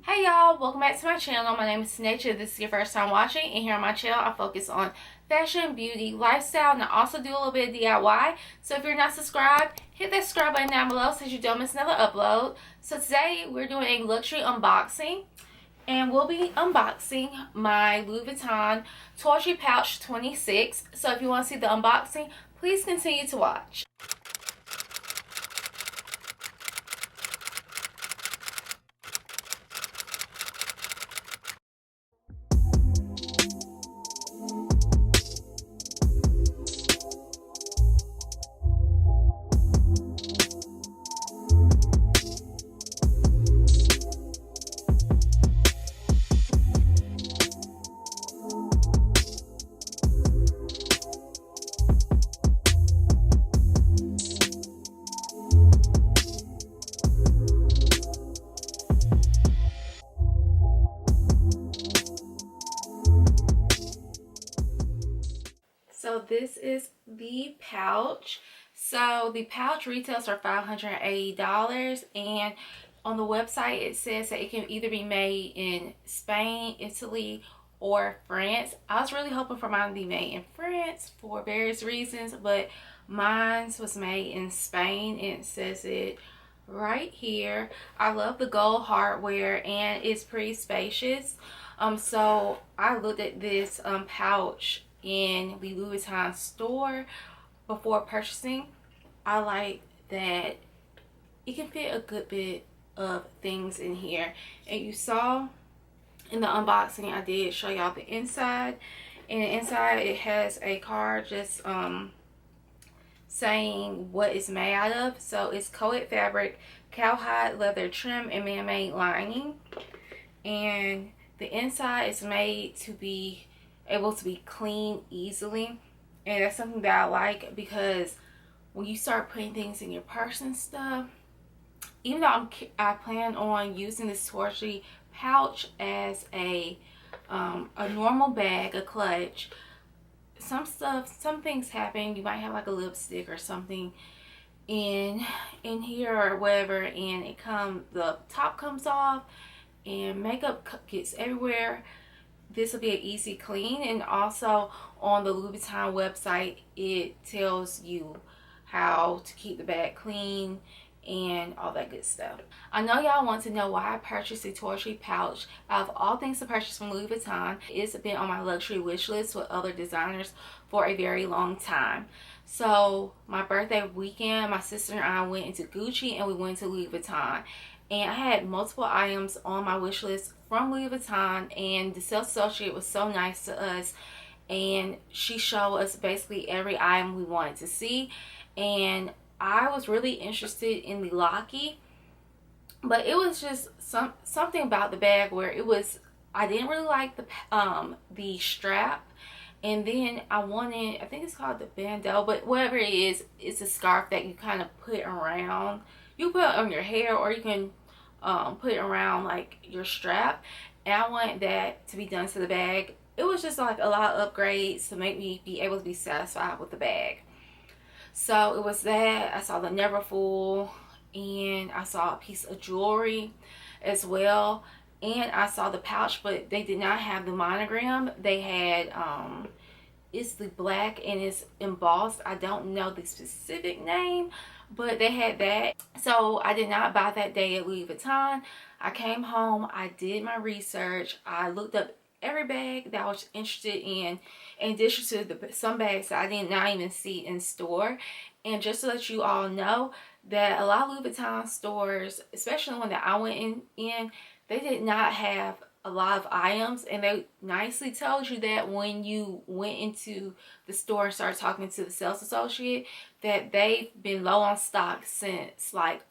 Hey y'all, welcome back to my channel. My name is Tanasia. If this is your first time watching, and here on my channel I focus on fashion, beauty, lifestyle, and I also do a little bit of DIY. So if you're not subscribed, hit that subscribe button down below so you don't miss another upload. So today we're doing a luxury unboxing, and we'll be unboxing my Louis Vuitton Torchy Pouch 26. So if you want to see the unboxing, please continue to watch. So this is the pouch. So the pouch retails for $580, and on the website it says that it can either be made in Spain, Italy, or France. I was really hoping for mine to be made in France for various reasons, but mine was made in Spain, and it says it right here. I love the gold hardware, and it's pretty spacious. So I looked at this pouch in the Louis Vuitton store before purchasing. I like that it can fit a good bit of things in here, and you saw in the unboxing I did show y'all the inside, and the inside it has a card just saying what it's made out of. So it's coated fabric, cowhide leather trim, and man-made lining, and the inside is made to be able to be cleaned easily, and that's something that I like, because when you start putting things in your purse and stuff, even though I plan on using this Torchy pouch as a normal bag, a clutch, some things happen. You might have like a lipstick or something in here or whatever, and the top comes off and makeup gets everywhere. This will be an easy clean. And also on the Louis Vuitton website it tells you how to keep the bag clean and all that good stuff. I know y'all want to know why I purchased the Torchy pouch. Out of all things to purchase from Louis Vuitton, it's been on my luxury wish list with other designers for a very long time. So my birthday weekend, my sister and I went into Gucci and we went to Louis Vuitton, and I had multiple items on my wish list from Louis Vuitton, and the sales associate was so nice to us, and she showed us basically every item we wanted to see. And I was really interested in the Locky, but it was just something about the bag where I didn't really like the strap. And then I think it's called the bandeau, but whatever it is, it's a scarf that you kind of put around. You put it on your hair, or you can put it around like your strap, and I wanted that to be done to the bag. It was just like a lot of upgrades to make me be able to be satisfied with the bag. So it was that. I saw the Neverfull, and I saw a piece of jewelry as well, and I saw the pouch, but they did not have the monogram. They had it's the black and it's embossed. I don't know the specific name, but they had that. So I did not buy that day at Louis Vuitton. I came home, I did my research, I looked up every bag that I was interested in addition to some bags that I did not even see in store. And just to let you all know that a lot of Louis Vuitton stores, especially the one that I went in, they did not have a lot of items, and they nicely told you that when you went into the store and started talking to the sales associate, that they've been low on stock since like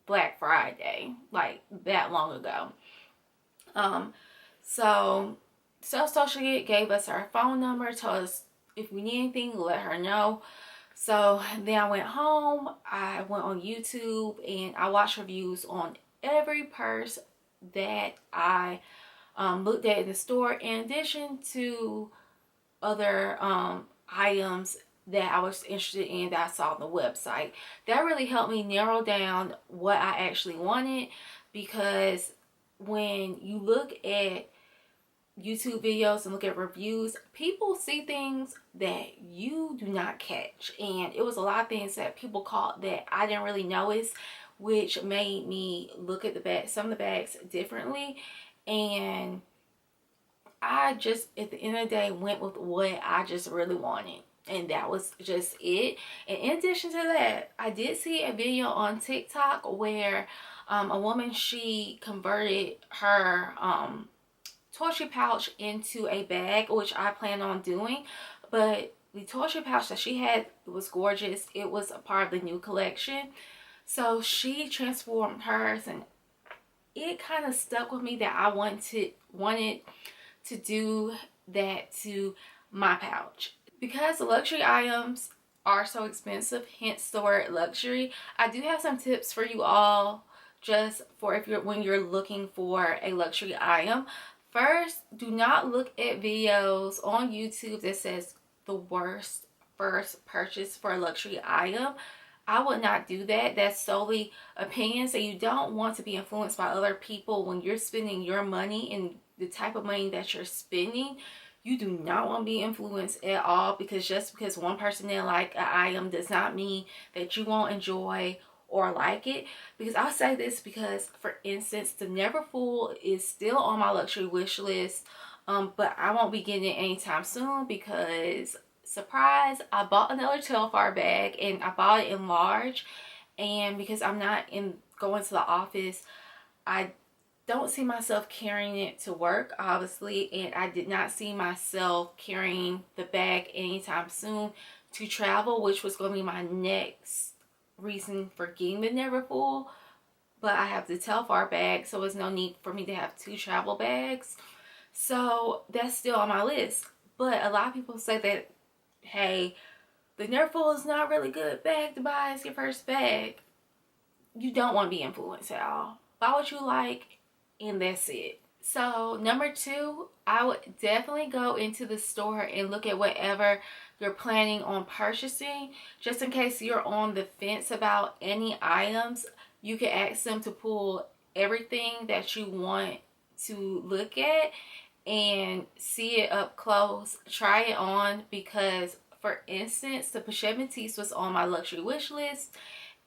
Black Friday, like that long ago. So sales associate gave us her phone number, told us if we need anything, let her know. So then I went home, I went on YouTube, and I watched reviews on every purse that I looked at in the store, in addition to other items that I was interested in that I saw on the website. That really helped me narrow down what I actually wanted, because when you look at YouTube videos and look at reviews, people see things that you do not catch. And it was a lot of things that people caught that I didn't really notice, which made me look at the bag, some of the bags differently. And I just, at the end of the day, went with what I just really wanted. And that was just it. And in addition to that, I did see a video on TikTok where a woman, she converted her torture pouch into a bag, which I plan on doing. But the torture pouch that she had, it was gorgeous. It was a part of the new collection. So she transformed hers, and it kind of stuck with me that I wanted to do that to my pouch. Because the luxury items are so expensive, hence the word luxury, I do have some tips for you all just for when you're looking for a luxury item. First, do not look at videos on YouTube that says the worst first purchase for a luxury item. I would not do that. That's solely opinions, and you don't want to be influenced by other people when you're spending your money and the type of money that you're spending. You do not want to be influenced at all, because just because one person didn't like an item does not mean that you won't enjoy or like it. Because I'll say this because, for instance, the Neverfull is still on my luxury wish list, but I won't be getting it anytime soon because, surprise, I bought another Telfar bag, and I bought it in large. And because I'm not going to the office, I don't see myself carrying it to work, obviously, and I did not see myself carrying the bag anytime soon to travel, which was going to be my next reason for getting the Neverfull. But I have the Telfar bag, so there's no need for me to have two travel bags. So that's still on my list. But a lot of people say that, hey, the Neverfull is not really good bag to buy as your first bag. You don't want to be influenced at all. Buy what you like, and that's it. So number 2, I would definitely go into the store and look at whatever you're planning on purchasing. Just in case you're on the fence about any items, you can ask them to pull everything that you want to look at and see it up close. Try it on, because for instance, the Pochette Métis was on my luxury wish list,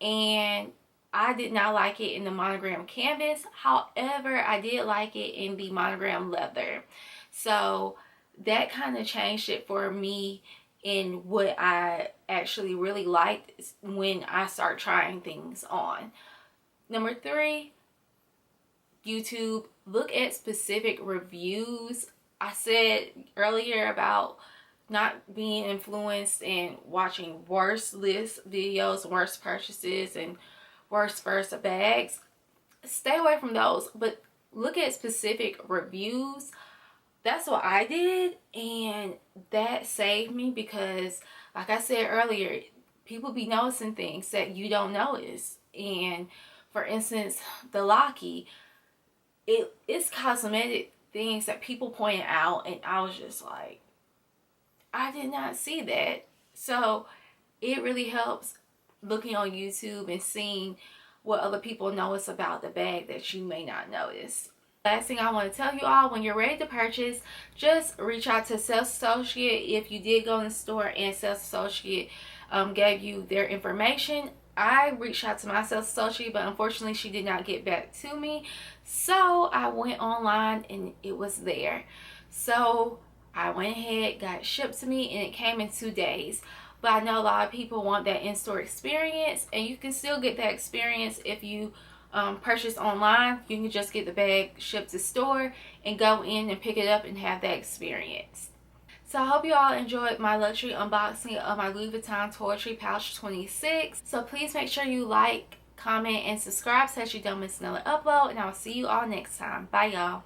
and I did not like it in the monogram canvas. However, I did like it in the monogram leather. So that kind of changed it for me in what I actually really liked when I start trying things on. Number 3, YouTube. Look at specific reviews. I said earlier about not being influenced and watching worst list videos, worst purchases, and worst first bags. Stay away from those, but look at specific reviews. That's what I did, and that saved me, because like I said earlier, people be noticing things that you don't notice. And for instance, the Locky, it's cosmetic things that people pointed out, and I was just like, I did not see that. So it really helps looking on YouTube and seeing what other people notice about the bag that you may not notice. Last thing I want to tell you all, when you're ready to purchase, just reach out to a sales associate. If you did go in the store and sales associate gave you their information, I reached out to my sales associate, but unfortunately she did not get back to me. So I went online and it was there. So I went ahead, got it shipped to me, and it came in 2 days. But I know a lot of people want that in-store experience, and you can still get that experience if you purchase online. You can just get the bag shipped to store and go in and pick it up and have that experience. So I hope you all enjoyed my luxury unboxing of my Louis Vuitton Toiletry Pouch 26. So please make sure you like, comment, and subscribe so that you don't miss another upload, and I will see you all next time. Bye, y'all.